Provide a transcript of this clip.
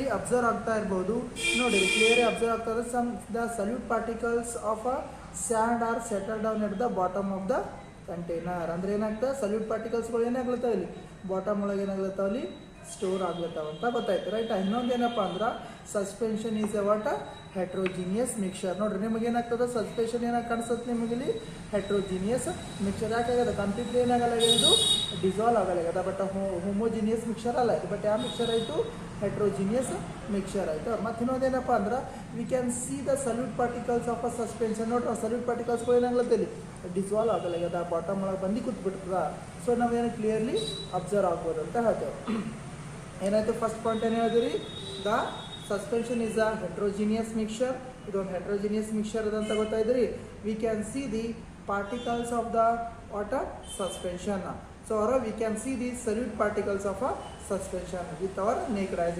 ಇಲ್ಲಿ ಅಬ್ಸರ್ವ್ ಆಗ್ತಾ ಇರ್ಬೋದು ನೋಡಿ, ಕ್ಲಿಯರ್ ಅಬ್ಸರ್ವ್ ಆಗ್ತಾ ಇದೆ. Some the solute particles of a sand are settle down at the bottom of the container. ಅಂದ್ರೆ ಏನಾಗ್ತದೆ, ಸಲ್ಯೂಟ್ ಪಾರ್ಟಿಕಲ್ಸ್ಗಳು ಏನಾಗ್ಲತ್ತಾವ ಇಲ್ಲಿ ಬಾಟಮ್ ಒಳಗೆ ಏನಾಗ್ಲತ್ತಾವ ಅಲ್ಲಿ ಸ್ಟೋರ್ ಆಗ್ಲತ್ತಾವ ಅಂತ ಗೊತ್ತಾಯ್ತು, ರೈಟ್. ಇನ್ನೊಂದು ಏನಪ್ಪ ಅಂದ್ರೆ suspension is A what heterogeneous mixer. ನೋಡ್ರಿ ನಿಮಗೆ ಏನಾಗ್ತದೆ, ಸಸ್ಪೆನ್ಷನ್ ಏನಾಗಿ ಕಾಣಿಸುತ್ತೆ ನಿಮಗೆ ಇಲ್ಲಿ ಹೆಟ್ರೋಜಿನಿಯಸ್ ಮಿಕ್ಸರ್. ಯಾಕಾಗದ ಕಂಪ್ಲೀಟ್ಲಿ ಏನಾಗಲ್ಲ ಇದು ಡಿಸಾಲ್ವ್ ಆಗಲ್ಲ, ಬಟ್ ಹೋಮೋಜಿನಿಯಸ್ ಮಿಕ್ಸರ್ ಅಲ್ಲ ಇದು. ಬಟ್ ಯಾವ ಮಿಕ್ಸರ್ ಆಯಿತು, ಹೆಟ್ರೋಜಿನಿಯಸ್ ಮಿಕ್ಸರ್ ಆಯಿತು. ಮತ್ತು ಇನ್ನೊಂದೇನಪ್ಪ ಅಂದ್ರೆ we can see the solute particles of a suspension. ನೋಡ್ರಿ ಸಲ್ಯೂಟ್ ಪಾರ್ಟಿಕಲ್ಸ್ಗಳು ಏನಾಗ್ಲತ್ತೆ ಇಲ್ಲಿ ಡಿಸಾಲ್ವ್ ಆಗಲ್ಲ, ಬಾಟಮ್ ಒಳಗೆ ಬಂದು ಕೂತ್ಬಿಡ್ತದ. ಸೊ ನಾವೇನು ಕ್ಲಿಯರ್ಲಿ ಅಬ್ಸರ್ವ್ ಆಗ್ಬೋದು ಅಂತ ಹೇಳ್ತೇವೆ. ಏನಾಯ್ತು, ಫಸ್ಟ್ ಪಾಯಿಂಟ್ ಏನು ಹೇಳಿದ್ರಿ, the suspension is a heterogeneous mixer. ಇದೊಂದು ಹೆಟ್ರೋಜಿನಿಯಸ್ ಮಿಕ್ಸರ್ ಅದಂತ ಗೊತ್ತಾಯ್ತು ರೀ. We can see the particles of the water suspension. So we can see the salute particles of a suspension with our naked ice.